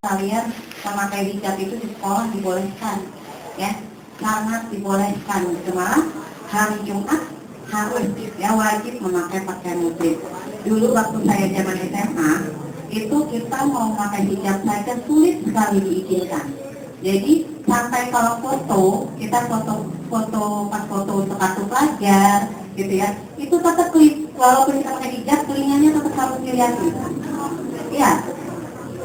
Kalian memakai hijab itu di sekolah dibolehkan, ya, sangat dibolehkan. Malah hari Jumat harus, ya, wajib memakai pakaian muslim. Dulu waktu saya zaman SMA itu kita mau memakai hijab saja sulit sekali diizinkan. Jadi sampai kalau foto, kita foto pas foto untuk kartu pelajar, gitu ya, itu tetap walaupun kita pakai hijab, telinganya tetap harus dilihat, ya.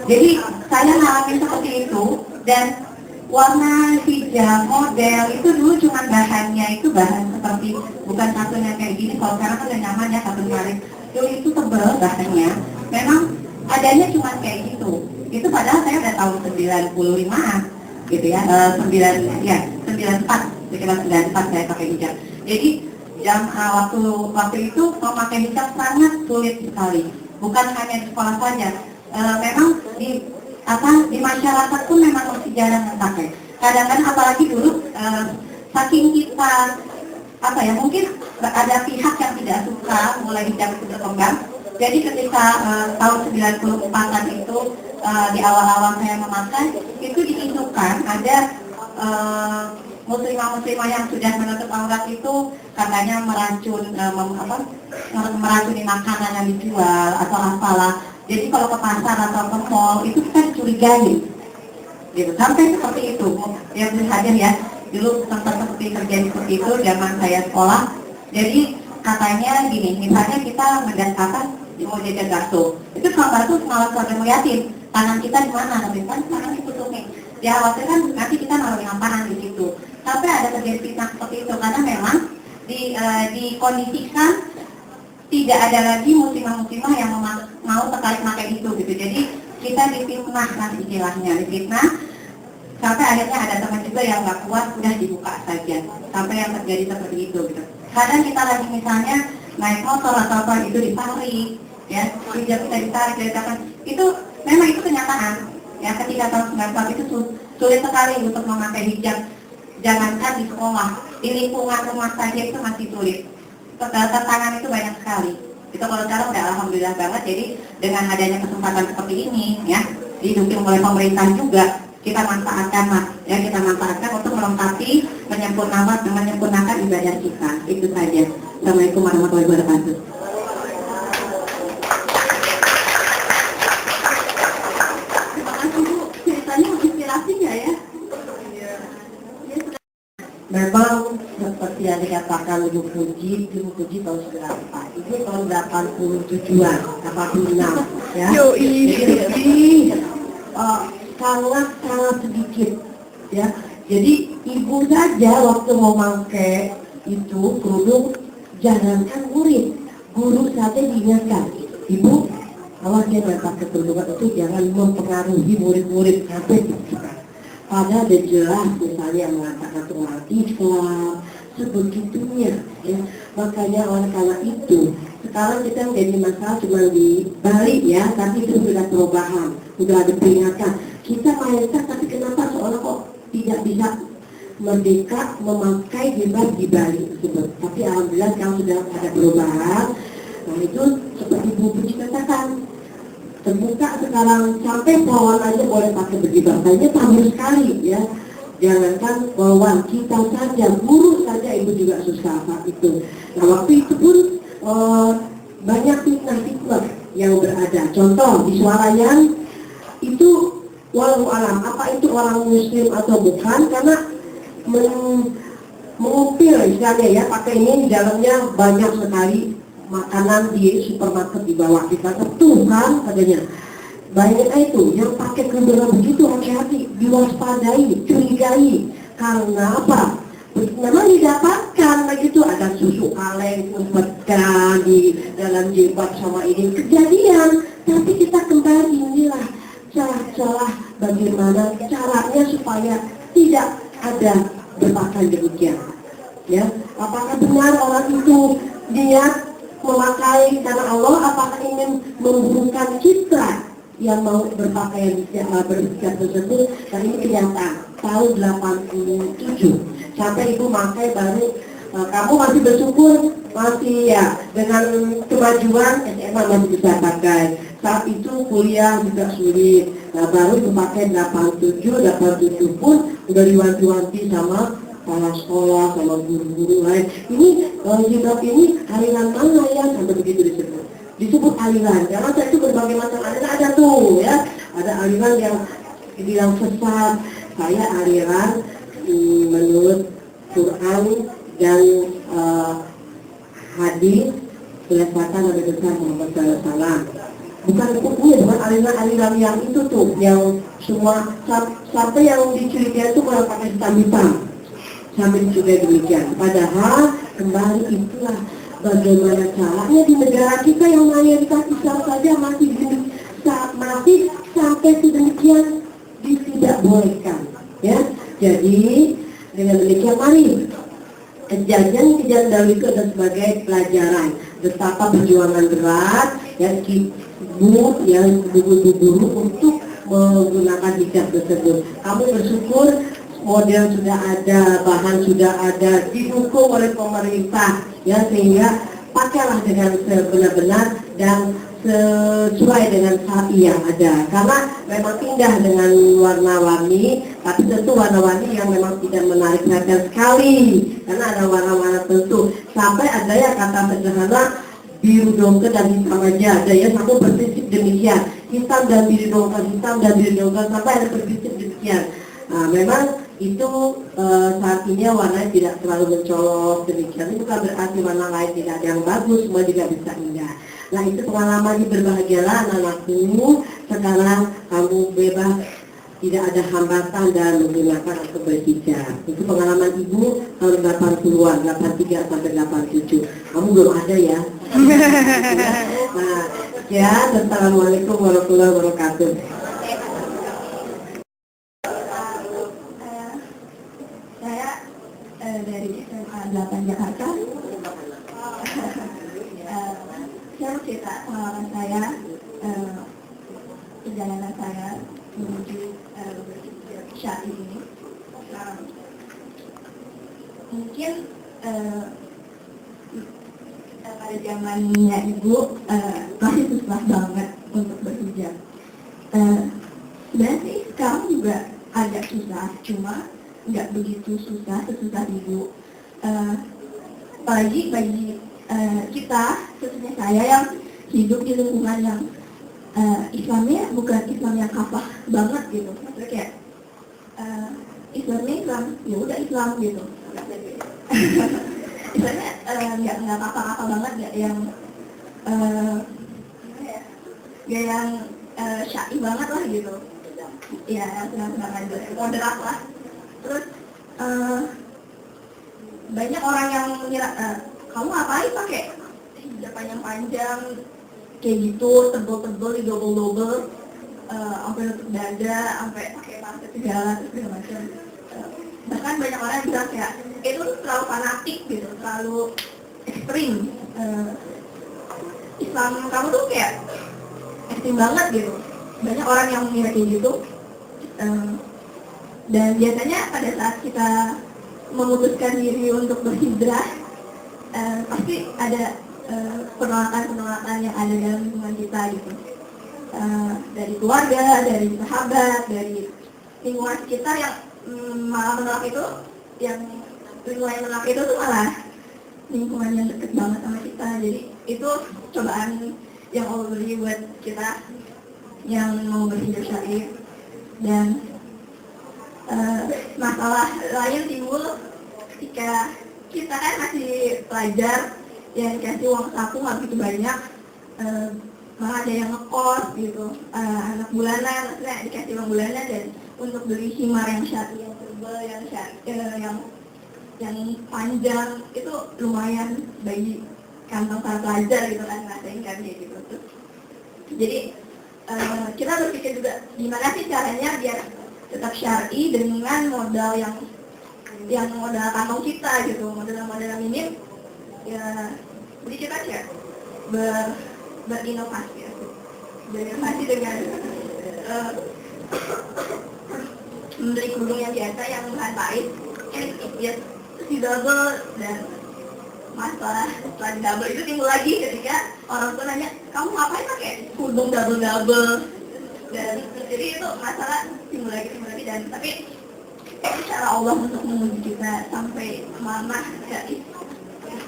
Jadi saya ngalamin seperti itu, dan warna hijab model itu dulu cuma bahannya itu bahan seperti, bukan satunya kayak gini. Kalau sekarang kan udah nyaman ya, satu kali. Dulu itu tebal bahannya, memang adanya cuma kayak gitu. Itu padahal saya udah tahun 95-an gitu ya, 94, sekitar 94 saya pakai hijab. Jadi waktu itu memakai hijab sangat sulit sekali, bukan hanya di sekolah saja. Memang di masyarakat pun memang masih jarang yang pakai. Kadang-kadang apalagi dulu saking kita mungkin ada pihak yang tidak suka mulai hijab itu berkembang. Jadi ketika tahun 94-an itu di awal-awal saya memakai, itu diisukan ada muslimah-muslimah yang sudah menutup aurat itu katanya meracuni makanan yang dijual atau apalah. Jadi kalau ke pasar atau ke mall itu kita dicurigai, gitu. Sampai seperti itu, ya bisa saja ya. Dulu sempat terjadi seperti itu zaman saya sekolah. Jadi katanya gini, misalnya kita mendaftarkan mau jajan bakso, itu kalau bakso malah sampai ngeliatin tangan kita di mana, nanti kan tangan ditutupin. Ya waktu kan nanti kita naruh ngampanan di situ. Sampai ada terjadi fitnah seperti itu karena memang dikondisikan tidak ada lagi muslimah-muslimah yang mau tertarik pakai itu, gitu. Jadi kita difitnah kan istilahnya, difitnah sampai akhirnya ada teman juga yang nggak kuat, udah dibuka saja, sampai yang terjadi seperti itu, gitu. Kadang kita lagi misalnya naik motor atau apa itu ditarik, ya, hijab kita ditarik, itu memang itu kenyataan. Ya, ketika tahun 94 itu sulit sekali untuk memakai hijab, jangankan di sekolah, di lingkungan rumah saja itu masih sulit. Tantangan itu banyak sekali. Itu kalau sekarang udah alhamdulillah banget. Jadi dengan adanya kesempatan seperti ini, ya, didukung oleh pemerintah juga, kita manfaatkan, ya, kita manfaatkan untuk melengkapi, menyempurnakan ibadah kita. Itu saja. Assalamualaikum warahmatullahi wabarakatuh. Terima kasih Bu, ceritanya inspirasi nggak ya? Memang seperti yang dikatakan Ibu Puji tahun berapa? Ini tahun 87-an, 86, ya. Jadi sangat sedikit, ya. Jadi ibu saja waktu mau pakai itu kerudung, jangankan murid, guru saja diingatkan, ibu awas ya pakai kerudungan itu jangan mempengaruhi murid-murid sampai padahal ada jelas misalnya yang mengatakan umat Islam sebegitunya, ya. Makanya oleh karena itu sekarang kita menjadi masalah cuma di Bali, ya, tapi itu sudah perubahan, sudah ada peringatan. Kita mayoritas, tapi kenapa seolah kok tidak bisa merdeka memakai jilbab di Bali tersebut. Tapi alhamdulillah sekarang sudah ada perubahan. Nah itu seperti Bu Puji katakan, terbuka sekarang, sampai pohon aja boleh pakai berjilbab. Kayaknya tamu sekali, ya. Jangankan pohon, kita saja, guru saja ibu juga susah saat itu. Nah waktu itu pun banyak fitnah yang berada. Contoh di Swalayan itu walau alam apa itu orang muslim atau bukan, karena mengupil istilahnya, ya, pakai ini di dalamnya banyak sekali makanan di supermarket di bawah kita, tuh kan katanya banyak itu yang pakai kerudungan begitu, hati-hati, diwaspadai, curigai. Karena apa? memang didapatkan begitu, ada susu kaleng umpetkan di dalam jilbab sama ini kejadian, tapi kita kembali inilah celah-celah bagaimana caranya supaya tidak ada berpakaian demikian. Ya, apakah benar orang itu niat memakai karena Allah, apakah ingin memburukan citra yang mau berpakaian berhijab tersebut? Dan ini kenyataan tahun 87 sampai ibu pakai baru kamu masih bersyukur masih ya dengan kemajuan SMA masih bisa pakai. Saat itu kuliah juga sulit. Nah baru dipakai 87 pun udah diwanti-wanti sama kepala sekolah, sama guru-guru lain. Ini hijab ini aliran mana ya, sampai begitu disebut aliran. Karena saya itu berbagai macam aliran ada tuh ya. Ada aliran yang dibilang sesat. Saya aliran menurut Quran dan hadis berdasarkan Nabi besar Muhammad SAW. Bukan aliran yang itu tuh, yang semua sampai yang dicurigai itu kalau pakai hitam-hitam. Sampai juga demikian. Padahal kembali itulah bagaimana caranya di negara kita yang mayoritas Islam saja masih sampai sedemikian tidak bolehkan. Ya, jadi dengan demikian mari kejadian dahulu itu adalah sebagai pelajaran betapa perjuangan berat yang ibu yang guru untuk menggunakan hijab tersebut. Kamu bersyukur model sudah ada, bahan sudah ada, didukung oleh pemerintah, ya sehingga pakailah dengan sebenar-benar dan sesuai dengan saat yang ada. Karena memang indah dengan warna-warni, tapi tentu warna-warni yang memang tidak menarik perhatian sekali, karena ada warna-warna tentu. Sampai ada yang kata sederhana biru dongker dan hitam aja, ada ya, satu berprinsip demikian, hitam dan biru dongker, hitam dan biru dongker, sampai ada berprinsip demikian. Nah, memang itu saat ini warnanya tidak terlalu mencolok demikian. Itu bukan berarti warna lain tidak ada yang bagus, semua juga bisa indah. Nah itu pengalaman, berbahagialah anak-anakku. Sekarang kamu bebas, tidak ada hambatan dan menggunakan atau berhijab. Itu pengalaman ibu tahun 80-an, 83 sampai 87. Kamu belum ada ya. Nah, ya, assalamualaikum warahmatullahi wabarakatuh. Dari SMA 8 Jakarta. Saya cerita pengalaman saya, perjalanan saya menuju berhijab syar'i ini. Mungkin pada zamannya ibu masih susah banget untuk berhijab. Sebenarnya sih sekarang juga agak susah, cuma nggak begitu susah sesusah ibu. Apalagi bagi kita, khususnya saya yang hidup di lingkungan yang Islamnya bukan Islam yang kafah banget gitu. Maksudnya kayak Islamnya Islam, ya udah Islam gitu. Islamnya nggak kafah banget, nggak yang syai banget lah gitu. Ya, sedang-sedang aja, moderat lah. Terus banyak orang yang mengira kamu ngapain pakai hijab panjang kayak gitu, tebel-tebel, digobel-gobel, sampai nutup dada, sampai pakai parfum segala macam. Bahkan banyak orang yang bilang kayak itu terlalu fanatik gitu, terlalu ekstrim. Islam kamu tuh kayak ekstrim banget gitu. Banyak orang yang mengira kayak gitu. Dan biasanya pada saat kita memutuskan diri untuk berhijrah, pasti ada penolakan-penolakan yang ada dalam lingkungan kita gitu. Dari keluarga, dari sahabat, dari lingkungan sekitar yang malah menolak itu, yang lingkungan yang menolak itu tuh malah lingkungan yang dekat banget sama kita. Jadi itu cobaan yang Allah beri buat kita yang mau berhijrah syar'i. Dan masalah lain timbul ketika kita kan masih pelajar yang dikasih uang saku nggak begitu banyak, malah ada yang ngekos gitu, anak bulanan, maksudnya dikasih uang bulanan dan untuk beli himar yang syar'i, yang tebal, yang panjang itu lumayan bagi kantong para pelajar gitu kan, ngadain kan kayak gitu. Terus, jadi kita berpikir juga gimana sih caranya biar tetap syar'i dengan modal yang modal kantong kita gitu, modal minim ya. Jadi kita kayak berinovasi ya, berinovasi dengan membeli kerudung yang biasa yang bahan pahit ya, si double. Dan masalah setelah di double itu timbul lagi ketika orang tua nanya, kamu ngapain pakai kerudung double. Dan jadi itu masalah timbul lagi. Dan tapi cara Allah untuk menguji kita sampai mana dari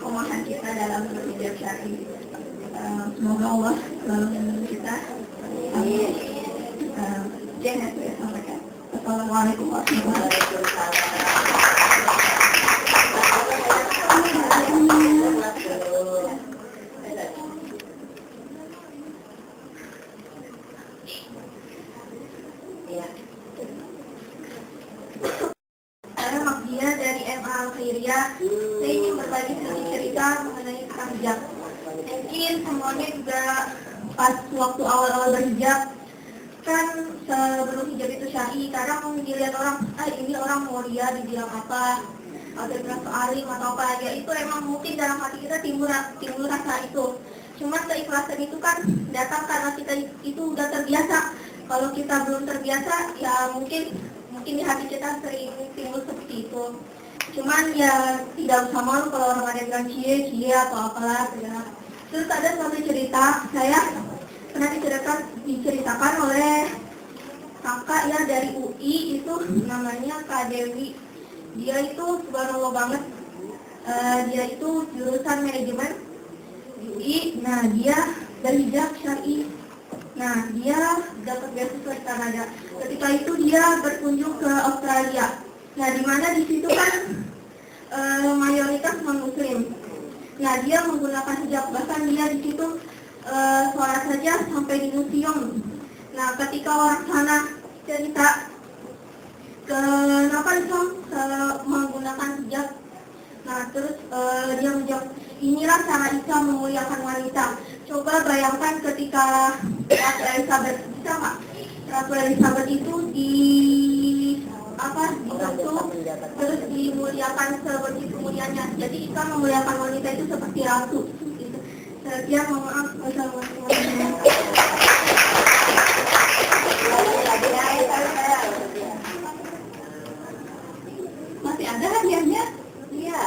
kemahan kita dalam berhijab syar'i. Semoga Allah selalu melindungi kita. Amin. Jangan saya sampaikan. Assalamualaikum warahmatullahi Saya Magdia dari MA Al-Khairiyah. Saya ingin berbagi sedikit cerita mengenai tentang hijab. Mungkin semuanya juga pas waktu awal-awal berhijab, kan sebelum hijab itu syar'i, kadang dilihat orang, ini orang mulia dibilang apa, atau bilang alim atau apa, ya itu emang mungkin dalam hati kita timbul rasa itu. Cuman keikhlasan itu kan datang karena kita itu udah terbiasa. Kalau kita belum terbiasa, ya mungkin di hati kita sering timbul seperti itu. Cuman ya tidak usah malu kalau orang ada bilang cie atau apalah ya. Terus ada satu cerita, saya pernah diceritakan oleh kakak ya dari UI, itu namanya Kak Dewi. Dia itu subhanallah banget, dia itu jurusan manajemen di UI. Nah dia berhijab syar'i. Nah dia dapat beasiswa di Kanada. Ketika itu dia berkunjung ke Australia. Nah di mana di situ kan mayoritas non-muslim. Nah dia menggunakan hijab, bahkan dia di situ sholat saja sampai di museum. Nah ketika orang sana cerita kenapa Islam menggunakan hijab, nah terus dia menjawab, inilah cara Islam memuliakan wanita. Coba bayangkan ketika Ratu Elizabeth, bisa nggak? Ratu Elizabeth itu ditutup, terus dimuliakan seperti kemuliaannya. Jadi Islam memuliakan wanita itu seperti ratu. Sekian, mohon maaf. Wassalamualaikum warahmatullahi wabarakatuh. Masih ada hadiahnya? Iya.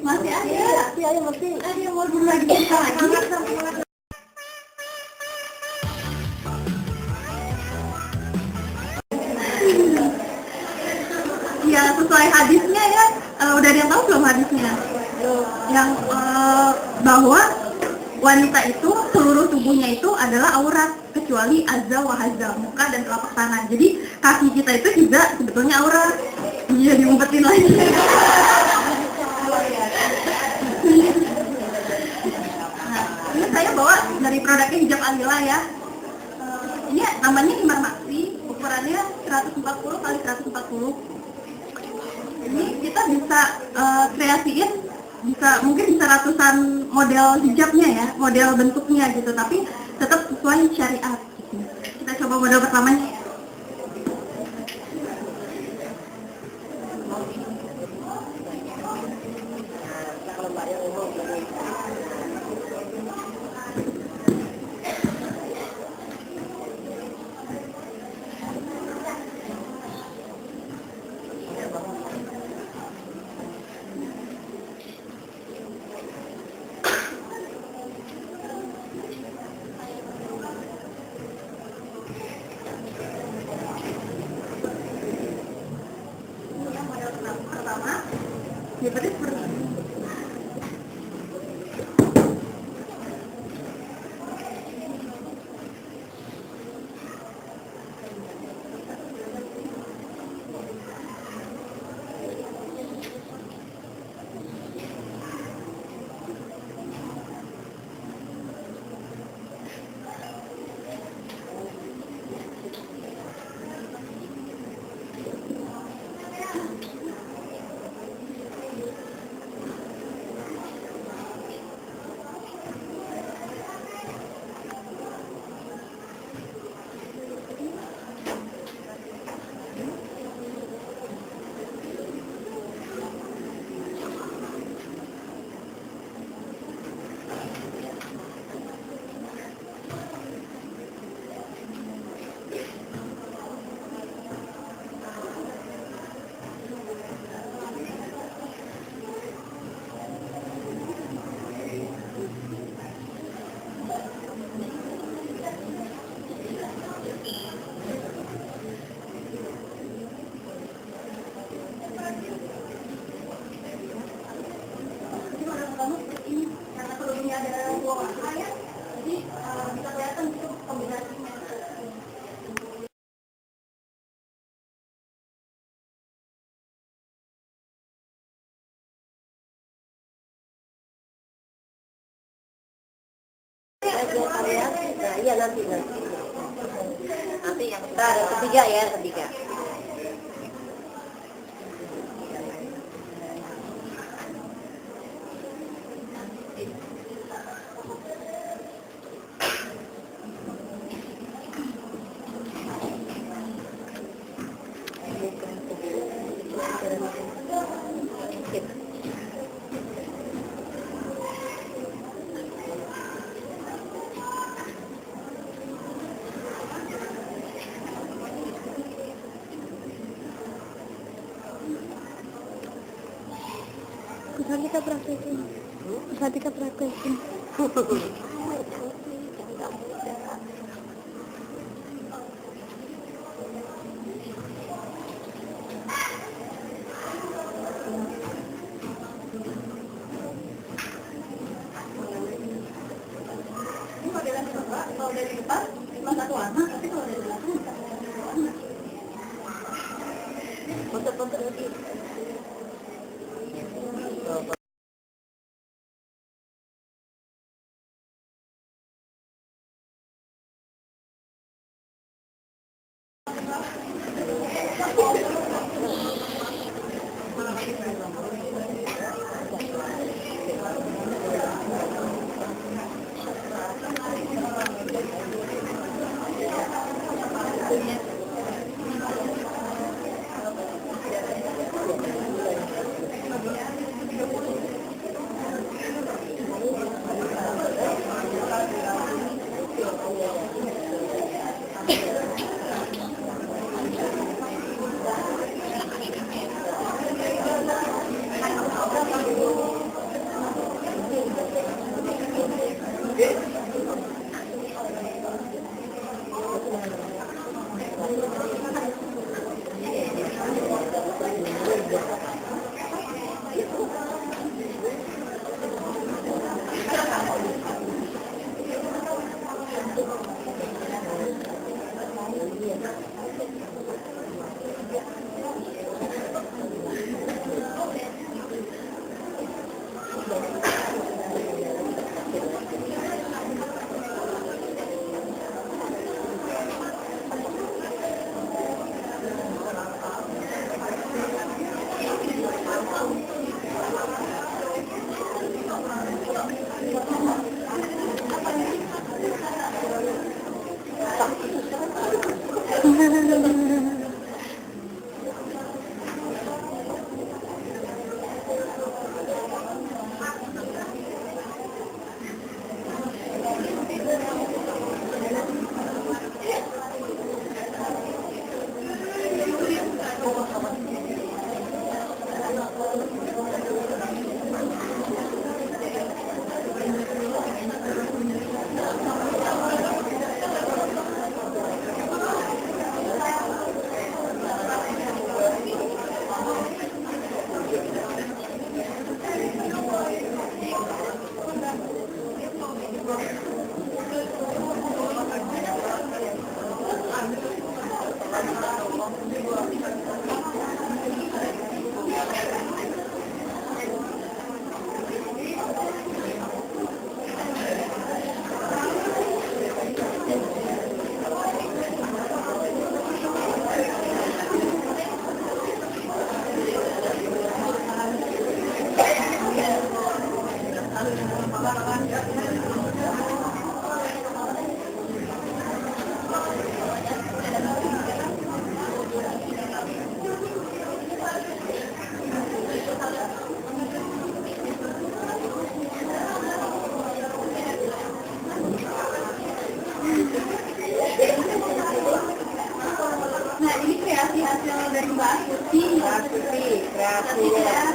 Masih ada? Iya, masih. Ada yang mau dulu lagi kita lagi. Ya sesuai hadisnya ya, udah ada yang tahu belum hadisnya? Yang bahwa wanita itu seluruh tubuhnya itu adalah aurat kecuali azza wa hazza, muka dan telapak tangan. Jadi kaki kita itu juga sebetulnya aurat. Iya, diumpetin lagi. Nah, ini saya bawa dari produknya hijab Alila ya. Ini namanya Himar Maxi, ukurannya 140 kali 140. Ini kita bisa kreasiin, mungkin bisa ratusan model hijabnya ya, model bentuknya gitu, tapi tetap sesuai syariat gitu. Kita coba model pertamanya. Jadi bisa kelihatan itu kombinasinya. Nah, iya nanti yang kita ada ketiga ya, ketiga. Kita praktekin. Kita praktekin. Ini modelan coba, kalau dari depan cuma satu warna, tapi kalau dari belakang bisa satu warna. Foto-foto lagi. Nah, ini kreasi hasil dari Mbak Astuti. Mbak Astuti, kreasinya.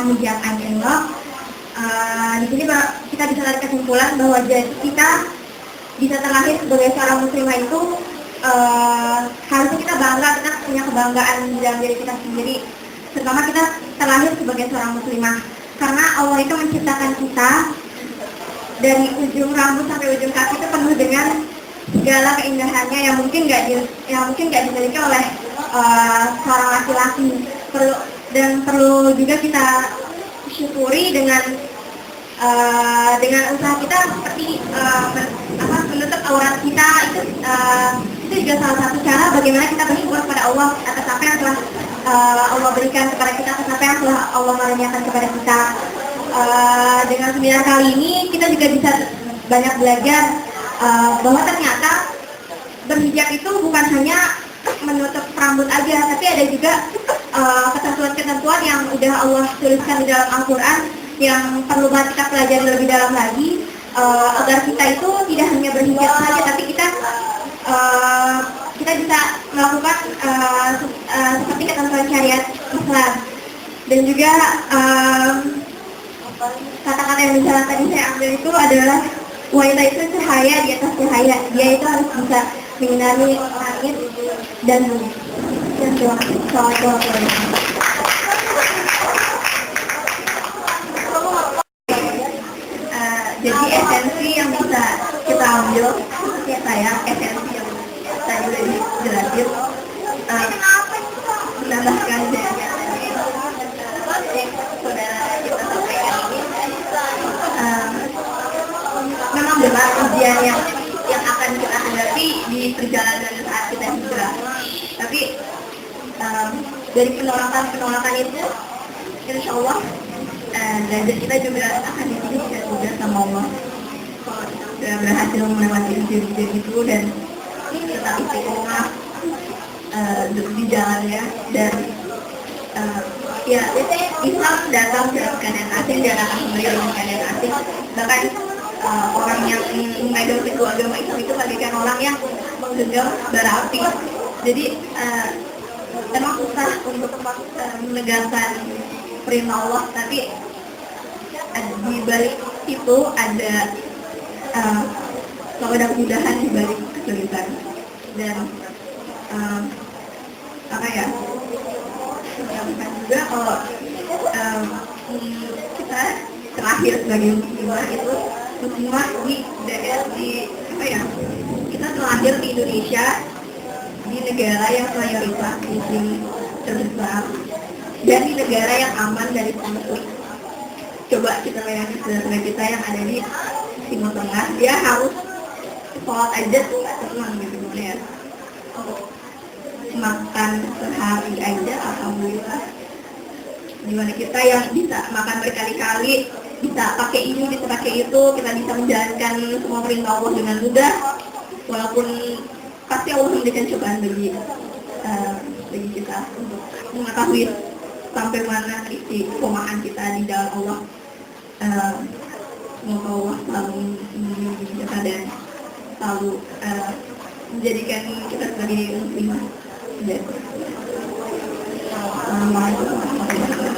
menjalankan Allah. Di sini kita bisa tarik kesimpulan bahwa kita bisa terlahir sebagai seorang muslimah itu harusnya kita bangga, kita punya kebanggaan dalam diri kita sendiri, terutama kita terlahir sebagai seorang muslimah, karena Allah itu menciptakan kita dari ujung rambut sampai ujung kaki itu penuh dengan segala keindahannya yang mungkin nggak dimiliki oleh seorang laki-laki. Perlu juga kita syukuri dengan usaha kita seperti menutup aurat kita, itu juga salah satu cara bagaimana kita bersyukur kepada Allah atas apa yang telah Allah berikan kepada kita, atas apa yang telah Allah karuniakan kepada kita. Dengan seminar kali ini kita juga bisa banyak belajar bahwa ternyata berhijab itu bukan hanya menutup rambut aja, tapi ada juga ketentuan-ketentuan yang udah Allah tuliskan di dalam Al-Quran yang perlu banget kita pelajari lebih dalam lagi, agar kita itu tidak hanya berhijab saja, tapi kita bisa melakukan seperti ketentuan syariat Islam. Dan juga kata-kata yang bisa tadi saya ambil itu adalah wanita itu cahaya di atas cahaya, dia itu harus bisa menyinari langit dan bumi. Dan terima kasih. Jadi esensi yang bisa kita ambil, ya saya, esensi yang tadi udah dijelasin, menambahkan dari saudara kita sampaikan ini, memang benar ujian yang akan kita hadapi di perjalanan saat kita hijrah. Tapi dari penolakan itu, insya Allah derajat kita juga akan ditinggikan juga sama Allah. Sudah berhasil melewati ujian itu dan tetap istiqomah di jalannya, dan ya Islam datang dalam keadaan asing dan akan kembali dalam keadaan asing. Bahkan orang yang memegang kedua agama Islam itu bagaikan orang yang menggenggam bara api. Jadi memang susah untuk menegakkan perintah Allah, tapi di balik itu ada kemudahan di balik kesulitan. Dan bukan juga kalau kita terakhir sebagai muslimah itu muslimah di daerah kita terlahir di Indonesia, di negara yang mayoritas muslim terbesar dan di negara yang aman dari konflik. Coba kita bayangin saudara kita yang ada di Timur Tengah, dia harus sholat aja tuh nggak tenang gitu, ya. Makan sehari aja alhamdulillah. Dimana kita yang bisa makan berkali-kali, bisa pakai ini, bisa pakai itu, kita bisa menjalankan semua perintah Allah dengan mudah, walaupun pasti Allah memberikan cobaan bagi kita untuk mengetahui sampai mana istiqomahan kita di jalan Allah. Semoga Allah selalu membimbing kita dan selalu menjadikan kita sebagai muslimah. Assalamualaikum warahmatullahi wabarakatuh.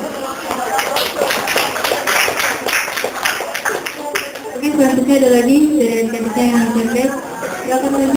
Oke, selanjutnya ada lagi dari kita yang terkait. Silakan